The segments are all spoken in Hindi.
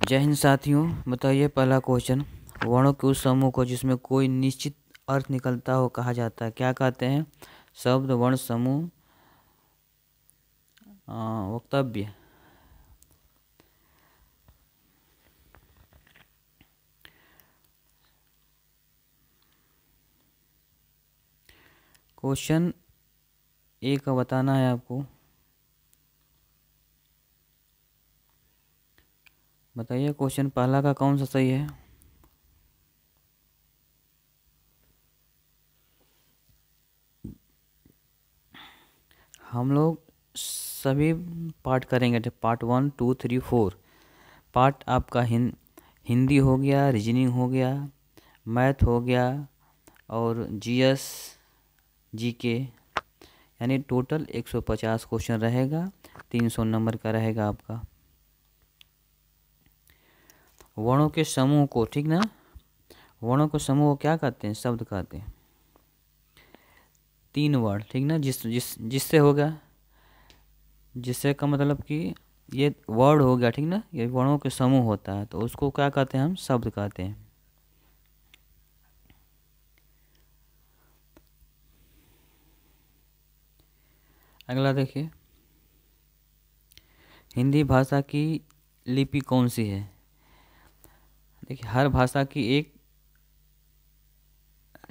जय हिंद साथियों। बताइए पहला क्वेश्चन, वर्णों के उस समूह को जिसमें कोई निश्चित अर्थ निकलता हो कहा जाता है, क्या कहते हैं? शब्द, वर्ण समूह, वक्तव्य। क्वेश्चन ए का बताना है आपको। बताइए क्वेश्चन पहला का कौन सा सही है? हम लोग सभी पार्ट करेंगे, पार्ट 1, 2, 3, 4। पार्ट आपका हिंदी हो गया, रीजनिंग हो गया, मैथ हो गया और जीएस, जीके, यानी टोटल 150 क्वेश्चन रहेगा। 300 नंबर का रहेगा आपका। वर्णों के समूह को, ठीक ना, वर्णों के समूह को क्या कहते हैं? शब्द कहते हैं। 3 वर्ड, ठीक ना, जिससे होगा, जिससे का मतलब कि ये वर्ड हो गया, ठीक ना, ये वर्णों के समूह होता है, तो उसको क्या कहते हैं? हम शब्द कहते हैं। अगला देखिए, हिंदी भाषा की लिपि कौन सी है? देखिए, हर भाषा की एक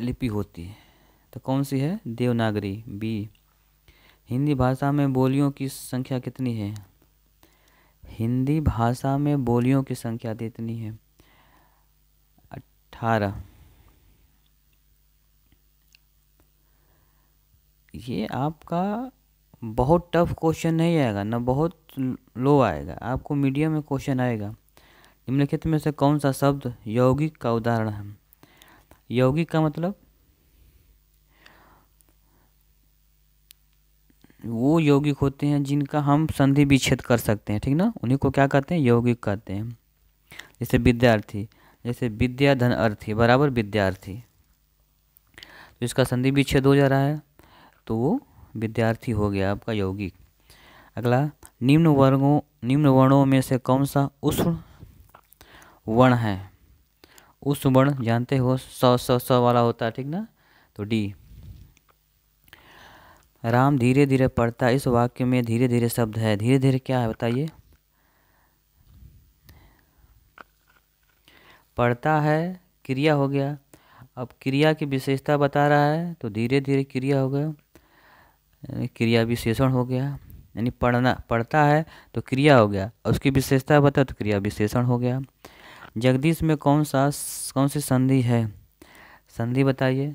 लिपि होती है, तो कौन सी है? देवनागरी, बी। हिंदी भाषा में बोलियों की संख्या कितनी है? हिंदी भाषा में बोलियों की संख्या कितनी है? 18। ये आपका बहुत टफ क्वेश्चन नहीं आएगा ना, बहुत लो आएगा, आपको मीडियम में क्वेश्चन आएगा। निम्नलिखित में से कौन सा शब्द यौगिक का उदाहरण है? यौगिक का मतलब वो यौगिक होते हैं जिनका हम संधि विच्छेद कर सकते हैं, ठीक ना, उन्हीं को क्या कहते हैं? यौगिक कहते हैं। जैसे विद्यार्थी, जैसे विद्या धन अर्थी बराबर विद्यार्थी, तो इसका संधि विच्छेद हो जा रहा है, तो वो विद्यार्थी हो गया आपका यौगिक। अगला, निम्न वर्णों में से कौन सा उष्ण वर्ण है? उष्ण वर्ण जानते हो, स वाला होता है, ठीक ना, तो डी। राम धीरे धीरे पढ़ता, इस वाक्य में धीरे धीरे शब्द है, धीरे धीरे क्या है बताइए? पढ़ता है, क्रिया हो गया। अब क्रिया की विशेषता बता रहा है, तो धीरे धीरे क्रिया हो गया, क्रिया विशेषण हो गया, यानी पढ़ता है तो क्रिया हो गया, और उसकी विशेषता बता तो क्रिया विशेषण हो गया। जगदीश में कौन सी संधि है? संधि बताइए।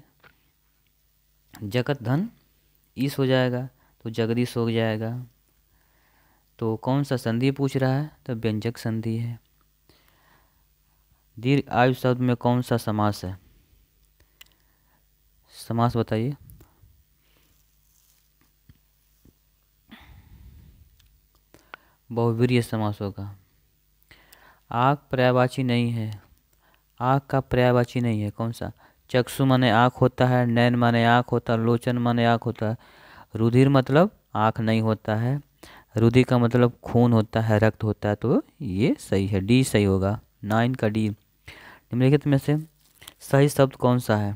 जगत धन ईश हो जाएगा, तो जगदीश हो जाएगा। तो कौन सा संधि पूछ रहा है? तो व्यंजक संधि है। दीर्घ आयु शब्द में कौन सा समास है? समास बताइए। बहुव्रीहि समास होगा। आँख पर्यायवाची नहीं है, आँख का पर्यायवाची नहीं है, कौन सा? चक्षु माने आँख होता है, नयन माने आँख होता है, लोचन माने आँख होता है, रुधिर मतलब आँख नहीं होता है, रुधिर का मतलब खून होता है, रक्त होता है, तो ये सही है, डी सही होगा, 9 का डी। निम्नलिखित में से सही शब्द कौन सा है?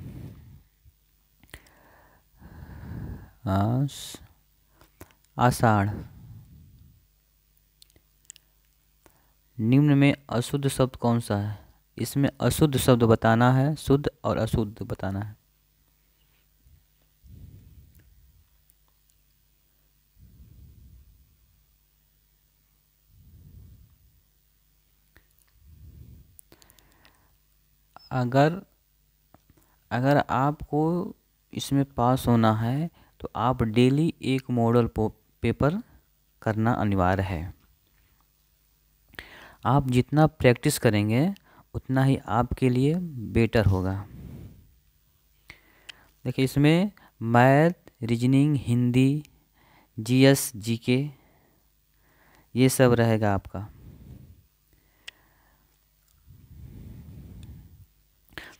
आषाढ़। निम्न में अशुद्ध शब्द कौन सा है? इसमें अशुद्ध शब्द बताना है, शुद्ध और अशुद्ध बताना है। अगर आपको इसमें पास होना है तो आप डेली एक मॉडल पेपर करना अनिवार्य है। आप जितना प्रैक्टिस करेंगे उतना ही आपके लिए बेटर होगा। देखिए, इसमें math, reasoning, Hindi, GS, GK, ये सब रहेगा आपका।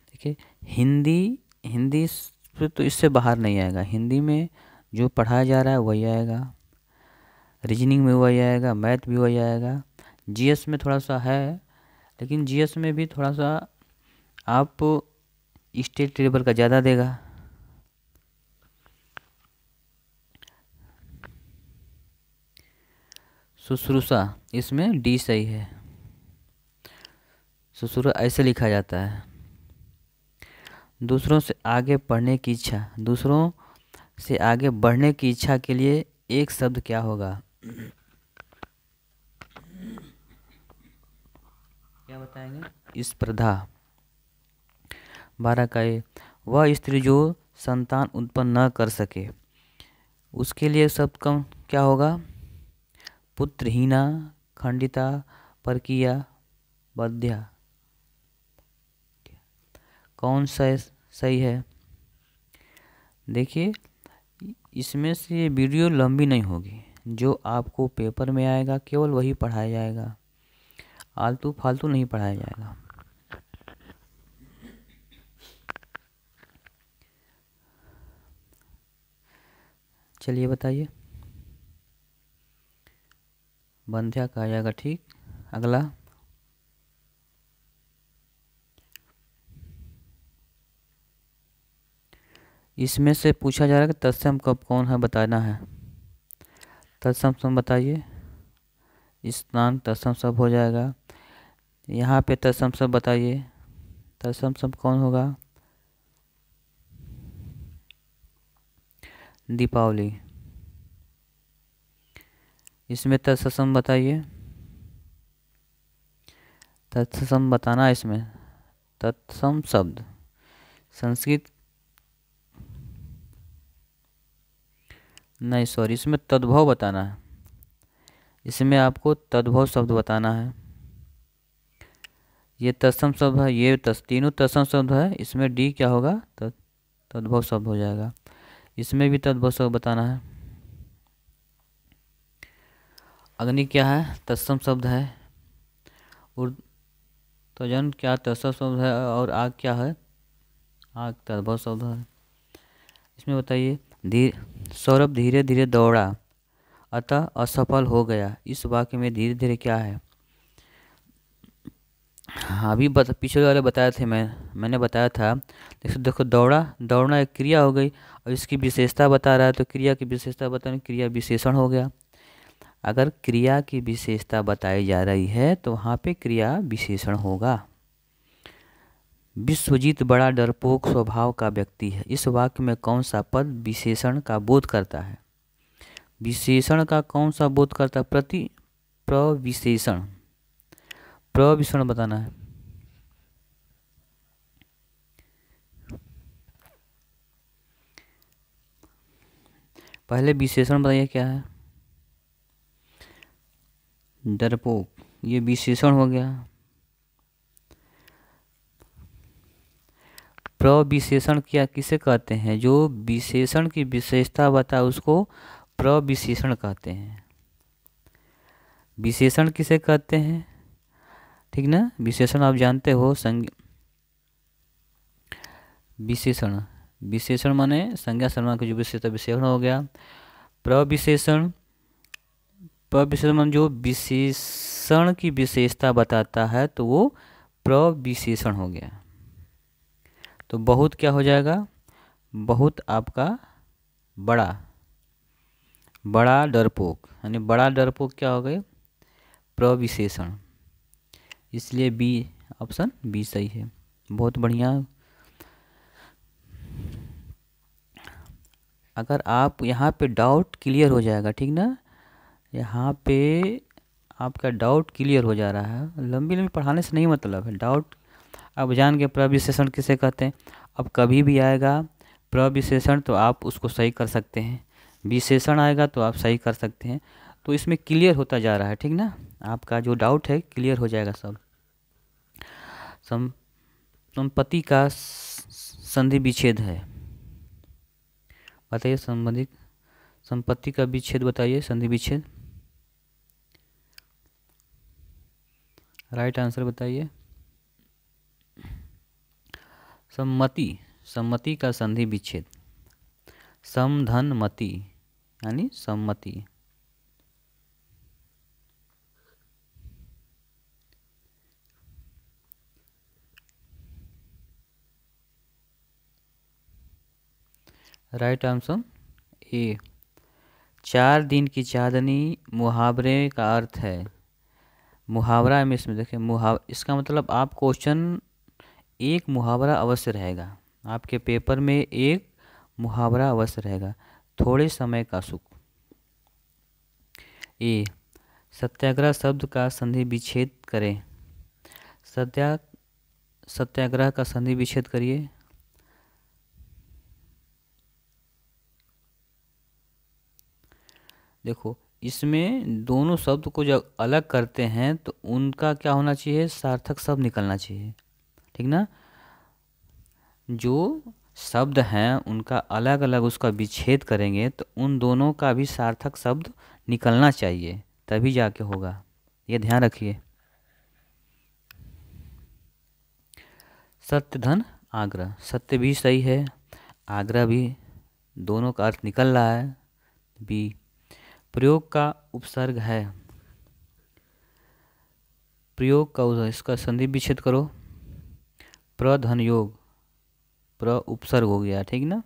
देखिए, हिंदी तो इससे बाहर नहीं आएगा। हिंदी में जो पढ़ाया जा रहा है वही आएगा, रीजनिंग में वही आएगा, मैथ भी वही आएगा। जीएस में थोड़ा सा है, लेकिन जीएस में भी थोड़ा सा आप स्टेट लेवल का ज़्यादा देगा। शुश्रूषा, इसमें डी सही है। शुश्रूषा ऐसे लिखा जाता है। दूसरों से आगे बढ़ने की इच्छा, दूसरों से आगे बढ़ने की इच्छा के लिए एक शब्द क्या होगा? क्या बताएंगे? स्पर्धा। 12 का ये, वह स्त्री जो संतान उत्पन्न न कर सके, उसके लिए शब्द कम क्या होगा? पुत्रहीना, खंडिता, परकीया, बध्या। कौन सा सही है? देखिए, इसमें से ये वीडियो लंबी नहीं होगी, जो आपको पेपर में आएगा केवल वही पढ़ाया जाएगा, आलतू फालतू नहीं पढ़ाया जाएगा। चलिए बताइए। बंध्या कहा जाएगा, ठीक। अगला, इसमें से पूछा जा रहा है कि तत्सम कब कौन है, बताना है। तत्सम सब बताइए। स्नान तत्सम सब हो जाएगा। यहाँ पे तत्सम सब बताइए, तत्सम सब कौन होगा? दीपावली। इसमें तत्सम बताइए, तत्सम बताना। इसमें तत्सम शब्द संस्कृत नहीं, सॉरी, इसमें तद्भव बताना है। इसमें आपको तद्भव शब्द बताना है। ये तत्सम शब्द है, ये तीनों तत्सम शब्द है। इसमें डी क्या होगा? तद्भव शब्द हो जाएगा। इसमें भी तद्भव शब्द बताना है। अग्नि क्या है? तत्सम शब्द है। तजन क्या तत्सम शब्द है? और आग क्या है? आग तद्भव शब्द है। इसमें बताइए, सौरभ धीरे धीरे दौड़ा अतः असफल हो गया, इस वाक्य में धीरे धीरे क्या है? हाँ, अभी पिछले वाले बताए थे, मैंने बताया था। देखो, दौड़ना एक क्रिया हो गई और इसकी विशेषता बता रहा है, तो क्रिया की विशेषता बताने, क्रिया विशेषण हो गया। अगर क्रिया की विशेषता बताई जा रही है तो वहाँ पे क्रिया विशेषण होगा। विश्वजीत बड़ा डरपोक स्वभाव का व्यक्ति है, इस वाक्य में कौन सा पद विशेषण का बोध करता है? विशेषण का कौन सा बोध करता है? प्रविशेषण। प्रविशेषण बताना है। पहले विशेषण बताइए क्या है? डरपोक, ये विशेषण हो गया। प्रविशेषण क्या किसे कहते हैं? जो विशेषण की विशेषता बताए उसको प्रविशेषण कहते हैं। विशेषण किसे कहते हैं? ठीक ना, विशेषण आप जानते हो। विशेषण माने संज्ञा सर्वनाम की जो विशेषता, विशेषण हो गया। प्रविशेषण माने जो विशेषण की विशेषता बताता है तो वो प्रविशेषण हो गया। तो बहुत क्या हो जाएगा? बहुत आपका बड़ा डरपोक, यानी बड़ा डरपोक क्या हो गए? प्रविशेषण। इसलिए बी, ऑप्शन बी सही है। बहुत बढ़िया। अगर आप यहाँ पे डाउट क्लियर हो जाएगा, ठीक ना, यहाँ पे आपका डाउट क्लियर हो जा रहा है। लंबी लंबी पढ़ाने से नहीं मतलब है, डाउट अब जान के प्रविशेषण किसे कहते हैं। अब कभी भी आएगा प्रविशेषण तो आप उसको सही कर सकते हैं, विशेषण आएगा तो आप सही कर सकते हैं। तो इसमें क्लियर होता जा रहा है, ठीक ना, आपका जो डाउट है क्लियर हो जाएगा सब। संपत्ति का संधि विच्छेद है, बताइए। संपत्ति का विच्छेद बताइए, संधि विच्छेद। राइट आंसर बताइए। सम्मति का संधि विच्छेद, समधनमति यानी सम्मति। Right answer A. 4 दिन की चांदनी मुहावरे का अर्थ है। मुहावरा में इसमें देखिए इसका मतलब आप क्वेश्चन एक मुहावरा अवश्य रहेगा, आपके पेपर में एक मुहावरा अवश्य रहेगा। थोड़े समय का सुख। ए। सत्याग्रह शब्द का संधि विच्छेद करें। सत्याग्रह का संधि विच्छेद करिए। देखो इसमें दोनों शब्द को जब अलग करते हैं तो उनका क्या होना चाहिए, सार्थक शब्द निकलना चाहिए, ठीक ना। जो शब्द हैं उनका अलग अलग उसका विच्छेद करेंगे तो उन दोनों का भी सार्थक शब्द निकलना चाहिए, तभी जाके होगा, ये ध्यान रखिए। सत्य धन आग्रह, सत्य भी सही है, आग्रह भी, दोनों का अर्थ निकल रहा है। बी। प्रयोग का उपसर्ग है। प्रयोग का इसका संधि विच्छेद करो। प्रधन योग, प्र उपसर्ग हो गया, ठीक ना।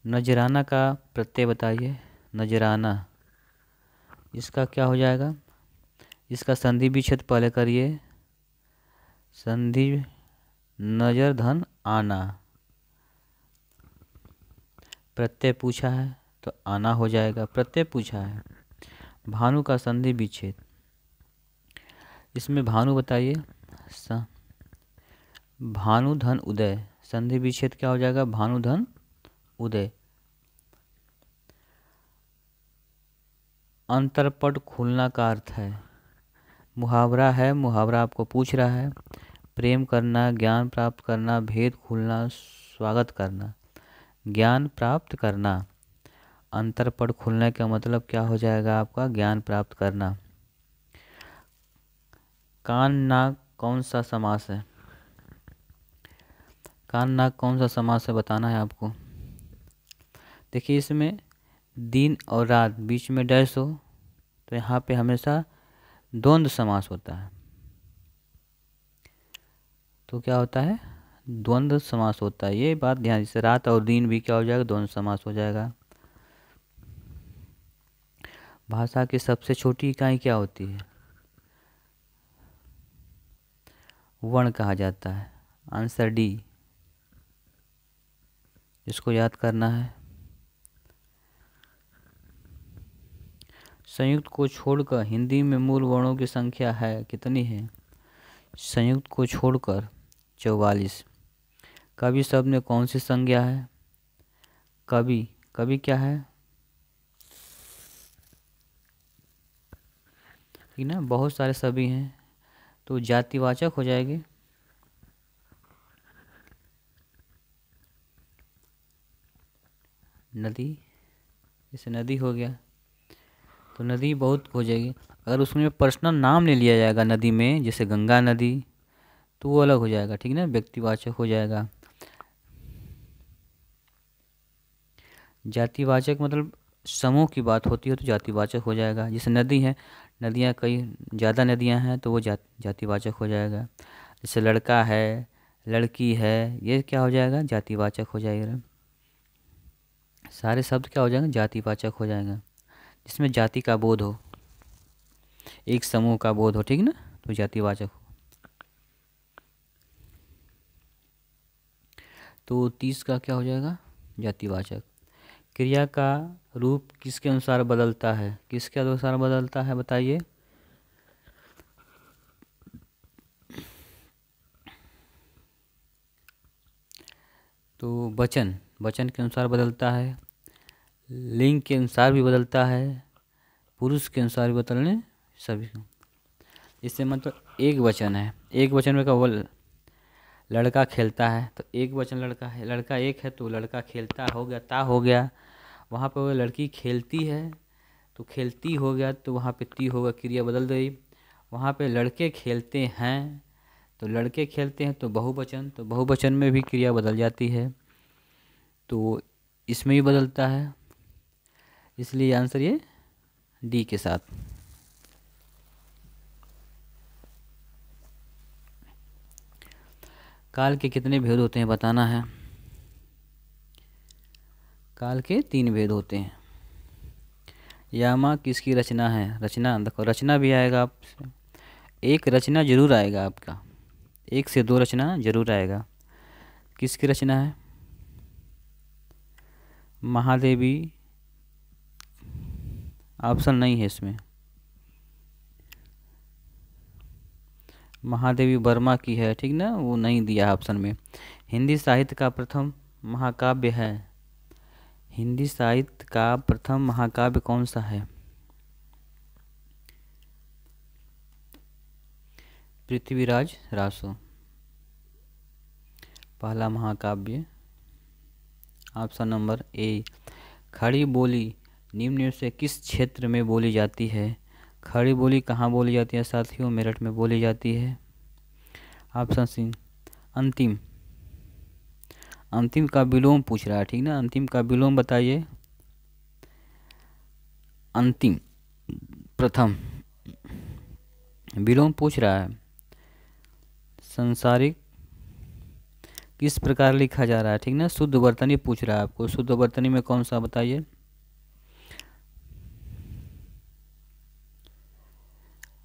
नजराना का प्रत्यय बताइए। नजराना, इसका क्या हो जाएगा, इसका संधि विच्छेद पहले करिए। संधि नजर धन आना, प्रत्यय पूछा है तो आना हो जाएगा, प्रत्यय पूछा है। भानु का संधि विच्छेद, इसमें भानु बताइए। भानु धन उदय, संधि विच्छेद क्या हो जाएगा, भानु धन उदय। अंतरपट खुलना का अर्थ है, मुहावरा है, मुहावरा आपको पूछ रहा है। प्रेम करना, ज्ञान प्राप्त करना, भेद खुलना, स्वागत करना। ज्ञान प्राप्त करना, अंतरपट खुलने का मतलब क्या हो जाएगा आपका, ज्ञान प्राप्त करना। कान नाक कौन सा समास है, कान नाक कौन सा समास है बताना है आपको। देखिए इसमें दिन और रात बीच में डैश हो तो यहाँ पे हमेशा द्वंद्व समास होता है, तो क्या होता है, द्वंद्व समास होता है। ये बात ध्यान से, रात और दिन भी क्या हो जाएगा, द्वंद्व समास हो जाएगा। भाषा की सबसे छोटी इकाई क्या होती है, वर्ण कहा जाता है। आंसर डी, इसको याद करना है। संयुक्त को छोड़कर हिंदी में मूल वर्णों की संख्या है, कितनी है, संयुक्त को छोड़कर 44। कवि शब्द में कौन सी संज्ञा है, कवि, कवि क्या है, ठीक ना, बहुत सारे सभी हैं तो जातिवाचक हो जाएगी। नदी, जैसे नदी हो गया तो नदी बहुत हो जाएगी। अगर उसमें पर्सनल नाम ले लिया जाएगा नदी में, जैसे गंगा नदी, तो वो अलग हो जाएगा, ठीक ना, व्यक्तिवाचक हो जाएगा। जातिवाचक मतलब समूह की बात होती है तो जातिवाचक हो जाएगा। जैसे नदी है, नदियाँ कई ज़्यादा नदियाँ हैं तो वो जातिवाचक हो जाएगा। जैसे लड़का है, लड़की है, ये क्या हो जाएगा, जातिवाचक हो जाएगा। सारे शब्द क्या हो जाएंगे, जातिवाचक हो जाएगा। जिसमें जाति का बोध हो, एक समूह का बोध हो, ठीक ना, तो जातिवाचक हो। तो 30 का क्या हो जाएगा, जातिवाचक। क्रिया का रूप किसके अनुसार बदलता है, किसके अनुसार बदलता है बताइए। तो वचन, वचन के अनुसार बदलता है, लिंग के अनुसार भी बदलता है, पुरुष के अनुसार भी बदलने सभी। इससे मतलब एक वचन है, एक वचन में क्या, लड़का खेलता है तो एक वचन लड़का है, लड़का एक है तो लड़का खेलता हो गया, ता हो गया। वहाँ पे वो लड़की खेलती है तो खेलती हो गया, तो वहाँ पे ती होगा, क्रिया बदल गई। वहाँ पे लड़के खेलते हैं तो लड़के खेलते हैं तो बहुवचन, तो बहुवचन में भी क्रिया बदल जाती है, तो इसमें भी बदलता है। इसलिए आंसर ये डी के साथ। काल के कितने भेद होते हैं बताना है। काल के 3 वेद होते हैं। यामा किसकी रचना है? रचना देखो, रचना भी आएगा आप, एक रचना जरूर आएगा आपका, 1 से 2 रचना जरूर आएगा। किसकी रचना है? महादेवी ऑप्शन नहीं है इसमें, महादेवी वर्मा की है, ठीक ना, वो नहीं दिया ऑप्शन में। हिंदी साहित्य का प्रथम महाकाव्य है, हिंदी साहित्य का प्रथम महाकाव्य कौन सा है? पृथ्वीराज रासो, पहला महाकाव्य, ऑप्शन नंबर ए। खड़ी बोली निम्न में से किस क्षेत्र में बोली जाती है? खड़ी बोली कहाँ बोली जाती है साथियों? मेरठ में बोली जाती है। ऑप्शन सी अंतिम, अंतिम का विलोम पूछ रहा है, ठीक ना, अंतिम का विलोम बताइए। अंतिम प्रथम, विलोम पूछ रहा है। संसारिक किस प्रकार लिखा जा रहा है, ठीक ना, शुद्ध वर्तनी पूछ रहा है आपको, शुद्ध वर्तनी में कौन सा बताइए।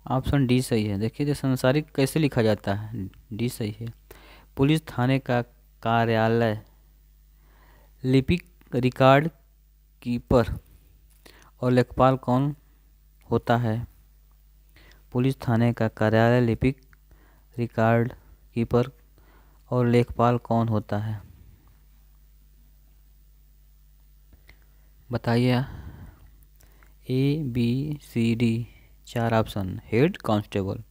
ऑप्शन डी सही है। देखिए जो संसारिक कैसे लिखा जाता है, डी सही है। पुलिस थाने का कार्यालय लिपिक, रिकॉर्ड कीपर और लेखपाल कौन होता है? पुलिस थाने का कार्यालय लिपिक, रिकॉर्ड कीपर और लेखपाल कौन होता है? बताइए। A B C D 4 option. Head constable,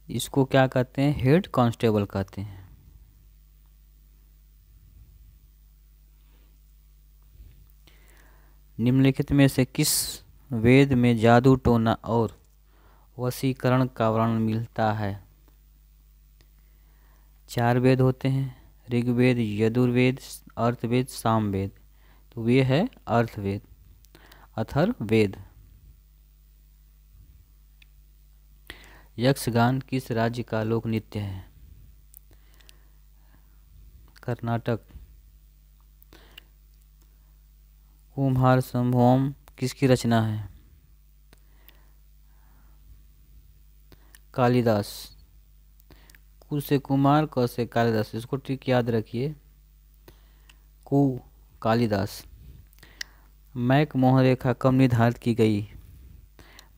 इसको क्या कहते हैं? हेड कांस्टेबल कहते हैं। निम्नलिखित में से किस वेद में जादू टोना और वशीकरण का वर्णन मिलता है? 4 वेद होते हैं, ऋग्वेद, यजुर्वेद, अर्थवेद, सामवेद। तो ये है अर्थवेद, अथर्ववेद। यक्षगान किस राज्य का लोक नृत्य है? कर्नाटक। कुम्हार संभवम किसकी रचना है? कालिदास। कु से कुमार, क से कालिदास, इसको ठीक याद रखिए, कु कालिदास। मैक मोहन रेखा कब निर्धारित की गई?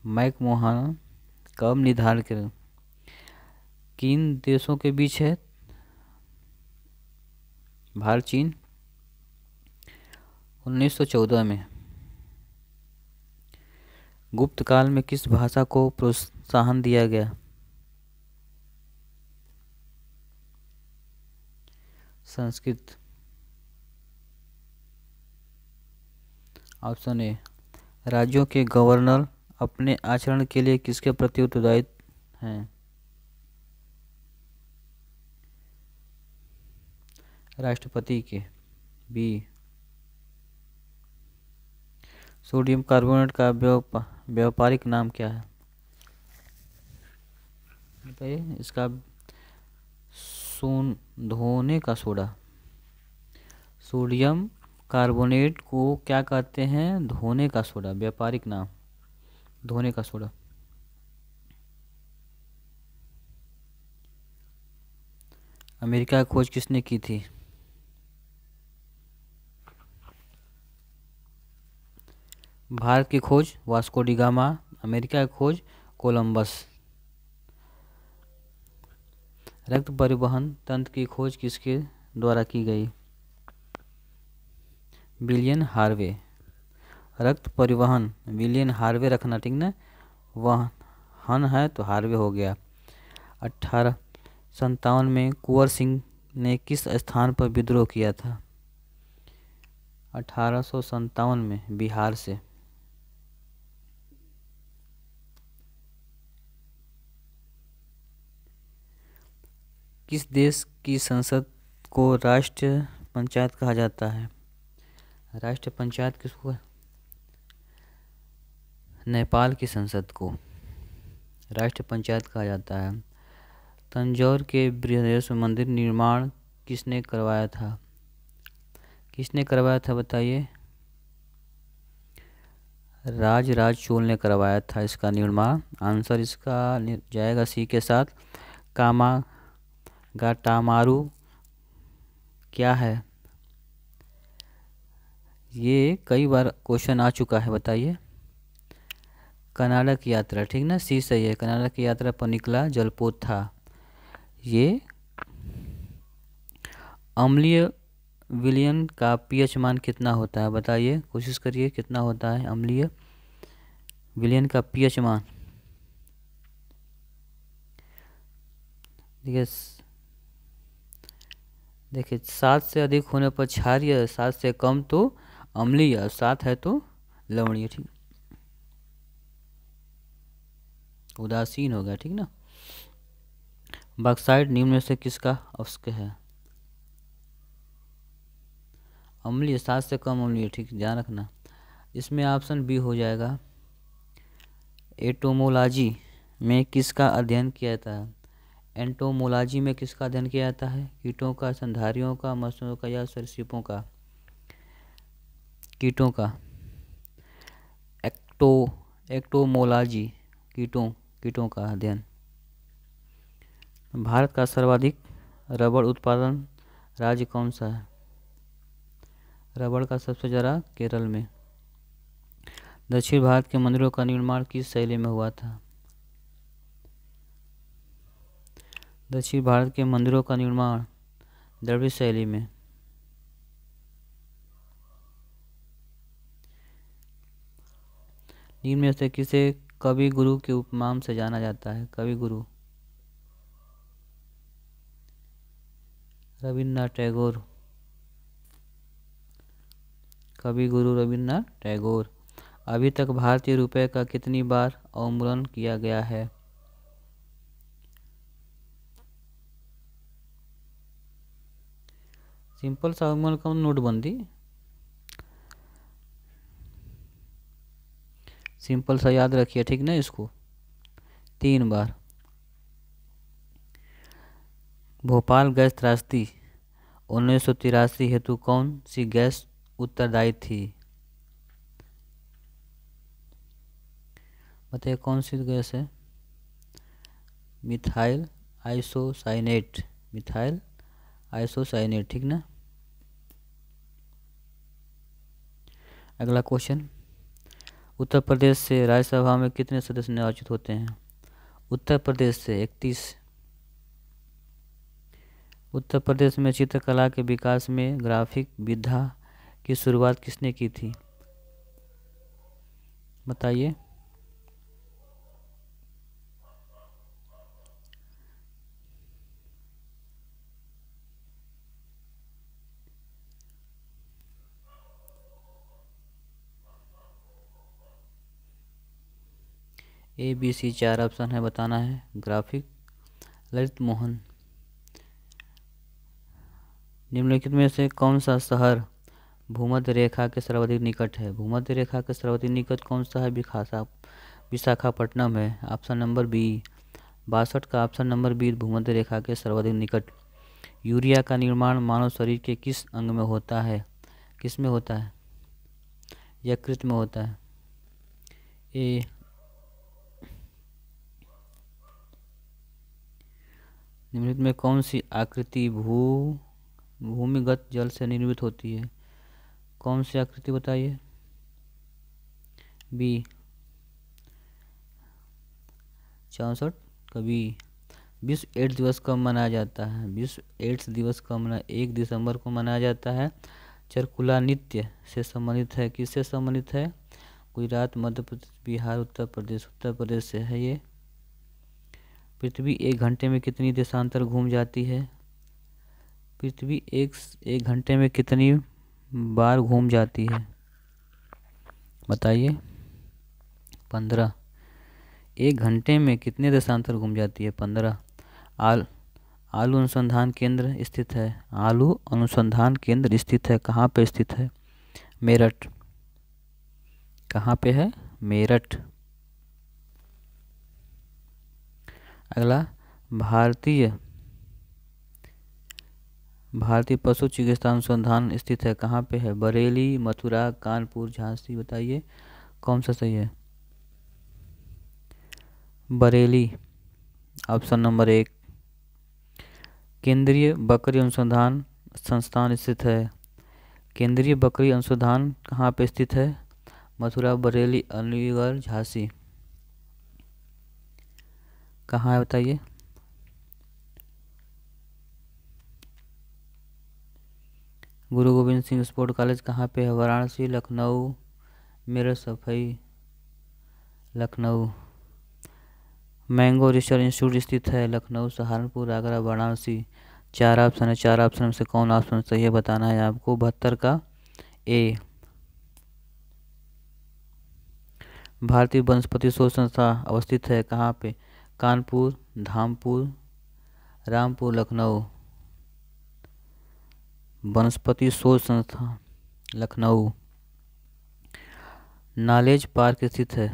मैक मोहन कब निर्धारित कर, किन देशों के बीच है? भारत चीन। 1914 में। गुप्त काल में किस भाषा को प्रोत्साहन दिया गया? संस्कृत। Option A. राज्यों के गवर्नर अपने आचरण के लिए किसके प्रति उत्तरदायी हैं? राष्ट्रपति के। बी। सोडियम कार्बोनेट का व्यापारिक नाम क्या है? बताइए इसका। धोने का सोडा। सोडियम कार्बोनेट को क्या कहते हैं? धोने का सोडा, व्यापारिक नाम धोने का सोडा। अमेरिका की खोज किसने की थी? भारत की खोज वास्को डी गामा, अमेरिका की खोज कोलंबस। रक्त परिवहन तंत्र की खोज किसके द्वारा की गई? William Harvey. रक्त परिवहन विलियम हार्वे रखना, ठीक ना, वह हन है तो हार्वे हो गया। 1857 में कुंवर सिंह ने किस स्थान पर विद्रोह किया था? 1857 में बिहार से। किस देश की संसद को राष्ट्र पंचायत कहा जाता है? राष्ट्र पंचायत किसको? नेपाल की संसद को राष्ट्र पंचायत कहा जाता है। तंजौर के बृहदेश्वर मंदिर निर्माण किसने करवाया था? किसने करवाया था बताइए? राज चोल ने करवाया था इसका निर्माण। आंसर इसका जाएगा सी के साथ। कामागाटामारू क्या है? ये कई बार क्वेश्चन आ चुका है, बताइए। कनाडा की यात्रा, ठीक ना, सी सही है। कनाडा की यात्रा पर निकला जलपोत था। ये अम्लीय विलयन का पीएच मान कितना होता है बताइए? कोशिश करिए, कितना होता है अम्लीय विलयन का पीएच मान? देखिए 7 से अधिक होने पर क्षारीय, 7 से कम तो अम्लीय, 7 है तो लवणीय, ठीक, उदासीन हो गया, ठीक ना। बॉक्साइट निम्न में से किसका अवस्क है? अम्लीय, 7 से कम अम्लीय, ठीक, ध्यान रखना। इसमें ऑप्शन बी हो जाएगा। एटोमोलॉजी में किसका अध्ययन किया जाता है? एंटोमोलॉजी में किसका अध्ययन किया जाता है? कीटों का, स्तनधारियों का, मछलियों का या सरीसृपों का? कीटों का। एक्टोमोलॉजी, कीटों का अध्ययन। भारत का सर्वाधिक रबड़ उत्पादन राज्य कौन सा है? रबड़ का सबसे ज़्यादा केरल में। दक्षिण भारत के मंदिरों का निर्माण किस शैली में हुआ था? दक्षिण भारत के मंदिरों का निर्माण द्रविड़ शैली में। निम्न में से किसे कवि गुरु के उपनाम से जाना जाता है? कवि गुरु रविन्द्रनाथ टैगोर। कवि गुरु रविन्द्रनाथ टैगोर। अभी तक भारतीय रुपये का कितनी बार अवमूल्यन किया गया है? सिंपल सा अवमूल्यन का नोटबंदी, सिंपल सा याद रखिए, ठीक ना, इसको 3 बार। भोपाल गैस त्रासदी 1983 हेतु कौन सी गैस उत्तरदायी थी? बताइए कौन सी गैस है? मिथाइल आइसोसाइनेट, मिथाइल आइसोसाइनेट, ठीक ना। अगला क्वेश्चन, उत्तर प्रदेश से राज्यसभा में कितने सदस्य निर्वाचित होते हैं? उत्तर प्रदेश से 31। उत्तर प्रदेश में चित्रकला के विकास में ग्राफिक विधा की शुरुआत किसने की थी? बताइए। ए बी सी 4 ऑप्शन है, बताना है। ग्राफिक ललित मोहन। निम्नलिखित में से कौन सा शहर भूमध्य रेखा के सर्वाधिक निकट है? भूमध्य रेखा के सर्वाधिक निकट कौन सा है? विशाखापट्टनम है, ऑप्शन नंबर बी। 62 का ऑप्शन नंबर बी भूमध्य रेखा के सर्वाधिक निकट। यूरिया का निर्माण मानव शरीर के किस अंग में होता है? किस में होता है? यकृत में होता है। ए निम्नलिखित में कौन सी आकृति भूमिगत जल से निर्मित होती है? कौन सी आकृति बताइए? बी 64 कभी। विश्व एड्स दिवस कब मनाया जाता है? विश्व एड्स दिवस कब 1 दिसंबर को मनाया जाता है। चरकुला नृत्य से संबंधित है, किससे संबंधित है? गुजरात, मध्य प्रदेश, बिहार, उत्तर प्रदेश। उत्तर प्रदेश से है ये। पृथ्वी 1 घंटे में कितनी देशांतर घूम जाती है? पृथ्वी एक घंटे में कितनी बार घूम जाती है? बताइए। 15। 1 घंटे में कितने देशांतर घूम जाती है? 15। आलू अनुसंधान केंद्र स्थित है। आलू अनुसंधान केंद्र स्थित है, कहाँ पे स्थित है? मेरठ। कहाँ पे है? मेरठ। अगला, भारतीय भारतीय पशु चिकित्सा अनुसंधान स्थित है कहाँ पे है? बरेली, मथुरा, कानपुर, झांसी। बताइए कौन सा सही है? Bareilly, option number 1। केंद्रीय बकरी अनुसंधान संस्थान स्थित है। केंद्रीय बकरी अनुसंधान कहाँ पे स्थित है? मथुरा, बरेली, अलीगढ़, झांसी। कहाँ है बताइए? गुरु गोविंद सिंह स्पोर्ट कॉलेज कहाँ पे है? वाराणसी, लखनऊ, मेरठ, सफई, लखनऊ। मैंगो रिसर्च इंस्टीट्यूट स्थित है लखनऊ, सहारनपुर, आगरा, वाराणसी। 4 ऑप्शन है, 4 ऑप्शन में से कौन ऑप्शन सही है बताना है आपको। 72 का ए। भारतीय वनस्पति शोध संस्था अवस्थित है कहाँ पे? कानपुर, धामपुर, रामपुर, लखनऊ। वनस्पति शोध संस्था लखनऊ। नॉलेज पार्क स्थित है।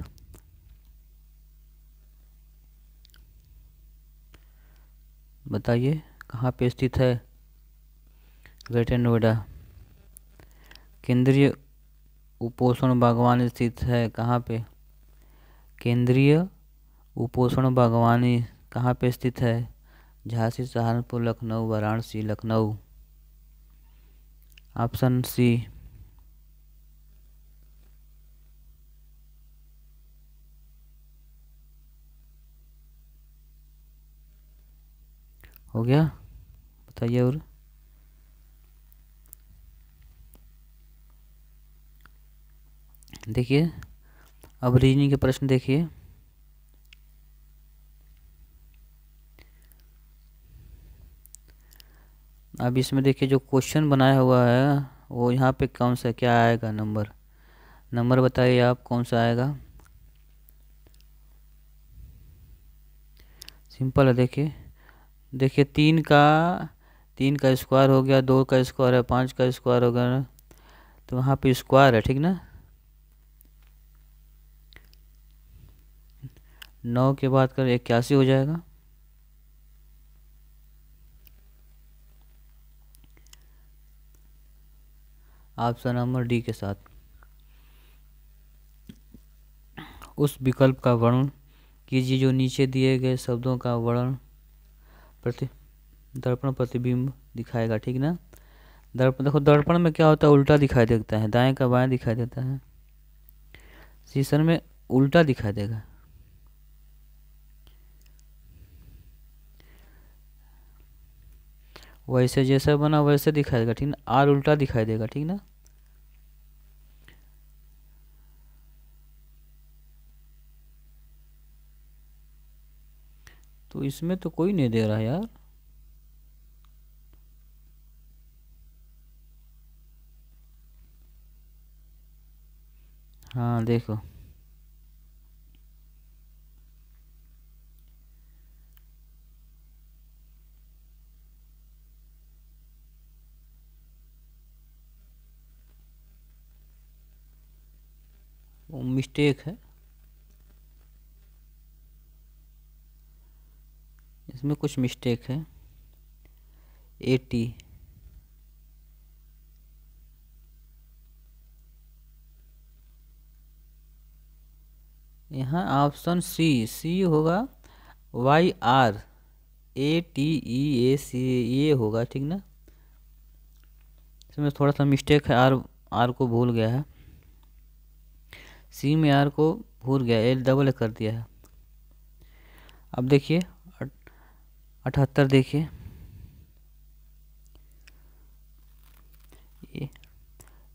बताइए कहाँ पे स्थित है? ग्रेटर नोएडा। केंद्रीय उपोषण बागवानी स्थित है कहाँ पे? केंद्रीय उपोषण बागवानी कहाँ पे स्थित है? झांसी, सहारनपुर, लखनऊ, वाराणसी, लखनऊ। Option C. हो गया? बताइए और। देखिए अब रीजनिंग के प्रश्न देखिए। अब इसमें देखिए जो क्वेश्चन बनाया हुआ है वो यहाँ पे कौन सा क्या आएगा? नंबर नंबर बताइए आप कौन सा आएगा? सिंपल है। देखिए देखिए 3 का स्क्वायर हो गया, 2 का स्क्वायर है, 5 का स्क्वायर हो गया ना, तो वहाँ पे स्क्वायर है, ठीक ना। 9 के बाद कर 81 हो जाएगा। ऑप्शन नंबर डी के साथ। उस विकल्प का वर्णन कीजिए जो नीचे दिए गए शब्दों का वर्णन दर्पण प्रतिबिंब दिखाएगा, ठीक ना। दर्पण देखो, दर्पण में क्या होता है? उल्टा दिखाई देता है, दाएं का बाएं दिखाई देता है। शीशे में उल्टा दिखाई देगा। वैसे जैसा बना वैसे दिखाई देगा, ठीक ना। आर उल्टा दिखाई देगा, ठीक ना। तो इसमें तो कोई नहीं दे रहा यार। हाँ देखो, वो मिस्टेक है, इसमें कुछ मिस्टेक है। 80। यहाँ ऑप्शन सी सी होगा। YRATEAC ये होगा, ठीक ना। इसमें थोड़ा सा मिस्टेक है, आर आर को भूल गया है। सी में आर को भूल गया, एल डबल कर दिया है। अब देखिए 78 देखिए।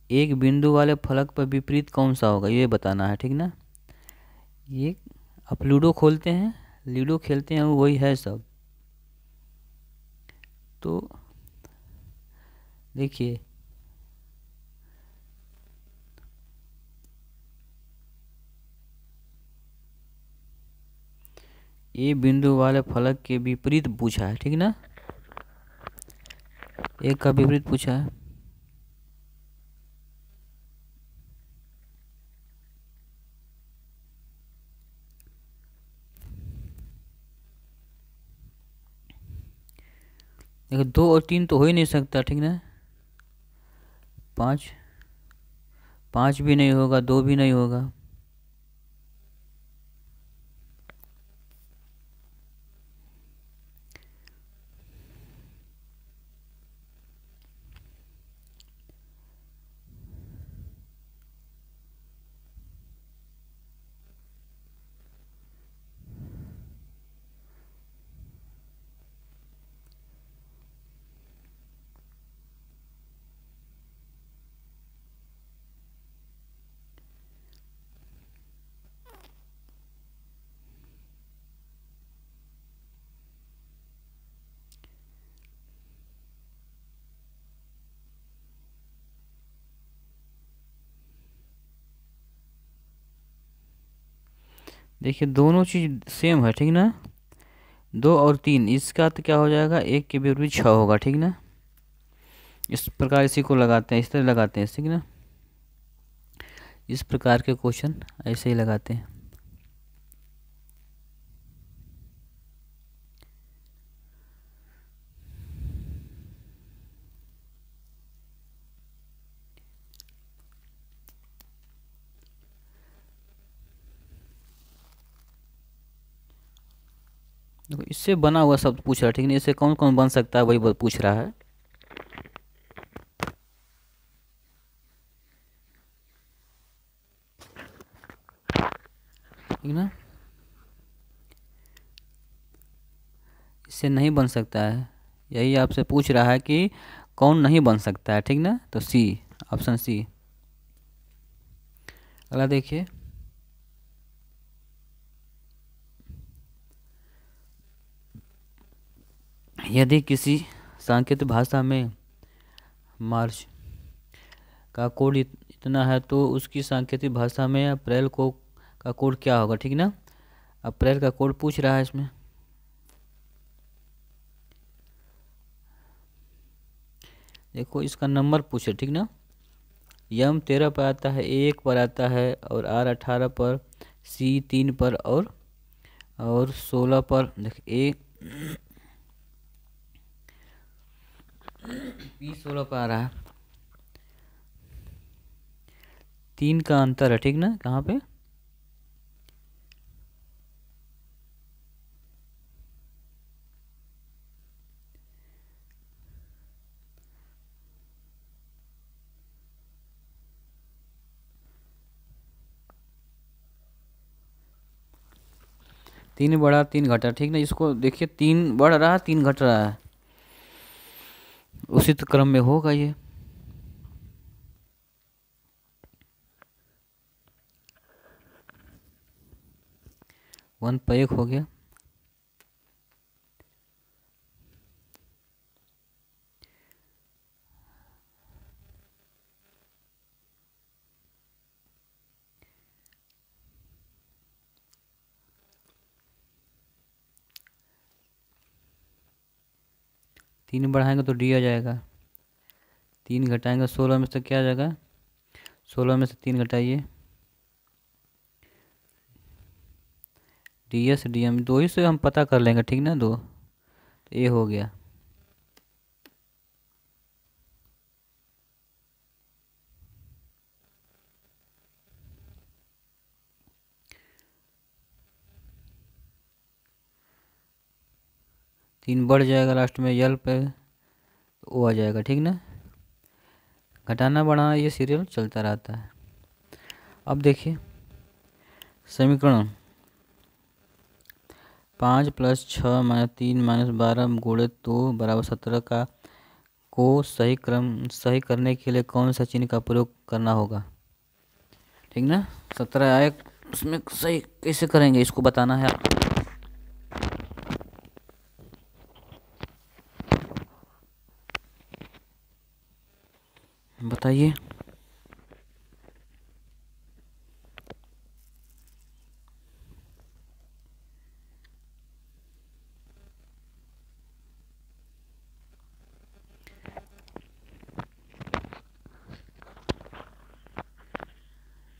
एक बिंदु वाले फलक पर विपरीत कौन सा होगा ये बताना है, ठीक ना। ये आप लूडो खोलते हैं, लूडो खेलते हैं, वही है सब। तो देखिए ये बिंदु वाले फलक के विपरीत पूछा है, ठीक ना। एक का विपरीत पूछा है। देखो 2 और 3 तो हो ही नहीं सकता, ठीक ना। 5, 5 भी नहीं होगा, 2 भी नहीं होगा। देखिए दोनों चीज़ सेम है, ठीक ना। 2 और 3, इसका तो क्या हो जाएगा, 1 के विपरीत 6 होगा, ठीक ना। इस प्रकार इसी को लगाते हैं, इस तरह लगाते हैं, ठीक ना। इस प्रकार के क्वेश्चन ऐसे ही लगाते हैं। देखो इससे बना हुआ शब्द पूछ रहा है, ठीक है। इससे कौन कौन बन सकता है, वही पूछ रहा है, ठीक ना। इससे नहीं बन सकता है, यही आपसे पूछ रहा है कि कौन नहीं बन सकता है, ठीक ना। तो सी, ऑप्शन सी। अगला देखिए, यदि किसी सांकेतिक भाषा में मार्च का कोड इतना है तो उसकी सांकेतिक भाषा में अप्रैल को का कोड क्या होगा, ठीक ना। अप्रैल का कोड पूछ रहा है इसमें। देखो इसका नंबर पूछे, ठीक ना। यम 13 पर आता है, 1 पर आता है, और आर 18 पर, सी 3 पर, और 16 पर। देख ए पी 16 पर आ रहा है। 3 का अंतर है, ठीक ना, कहाँ पे। तीन बढ़ा 3 घटा, ठीक ना। इसको देखिए 3 बढ़ रहा है, 3 घट रहा है, उसी तो क्रम में होगा ये। वन पर 1 हो गया। तीन बढ़ाएंगे तो डी आ जाएगा, 3 घटाएंगे 16 में से क्या आ जाएगा, 16 में से 3 घटाइए, डी एस डी एम, दो ही से हम पता कर लेंगे, ठीक ना। 2 तो ए हो गया। तीन बढ़ जाएगा लास्ट में यल पे, तो ओ आ जाएगा, ठीक ना। घटाना बढ़ाना ये सीरियल चलता रहता है। अब देखिए समीकरण 5 + 6 - 3 - 12 गुणित 2 = 17 का को सही करने के लिए कौन सा चिन्ह का प्रयोग करना होगा, ठीक ना। 17 आए, उसमें सही कैसे करेंगे इसको बताना है आपको। बताइए।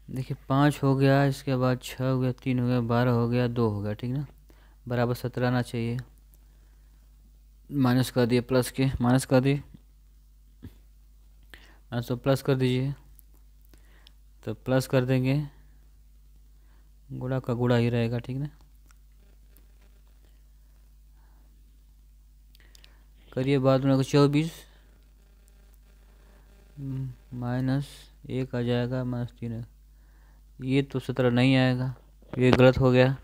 देखिए 5 हो गया, इसके बाद 6 हो गया, 3 हो गया, 12 हो गया, 2 हो गया, ठीक ना। बराबर 17 आना चाहिए। माइनस कर दिए, प्लस के माइनस कर दिए, तो प्लस कर दीजिए, तो प्लस कर देंगे, गुणा का गुणा ही रहेगा, ठीक ना। करिए बाद में 24 माइनस 1 आ जाएगा, -3, ये तो 17 नहीं आएगा, ये गलत हो गया।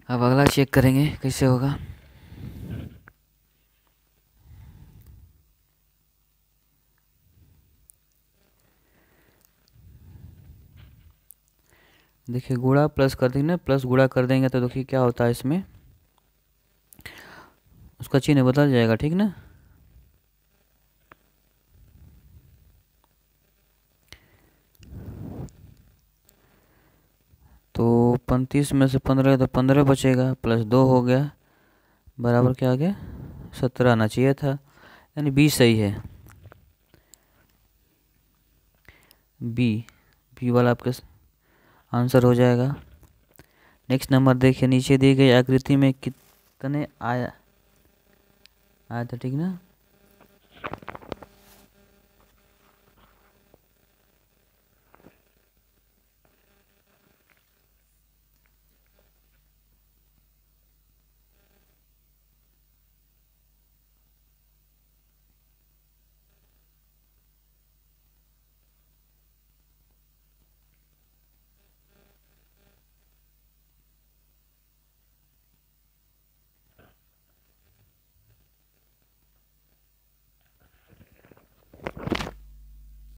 अब अगला चेक करेंगे कैसे होगा। देखिए गुणा प्लस कर देंगे ना, प्लस गुणा कर देंगे तो देखिए क्या होता है इसमें, उसका चिन्ह बदल जाएगा, ठीक ना। तो 35 में से 15 तो 15 बचेगा, प्लस 2 हो गया, बराबर क्या आ गया, 17 आना चाहिए था, यानी बी सही है। बी वाला आपका आंसर हो जाएगा। नेक्स्ट नंबर देखिए, नीचे दी गई आकृति में कितने आया था, ठीक ना।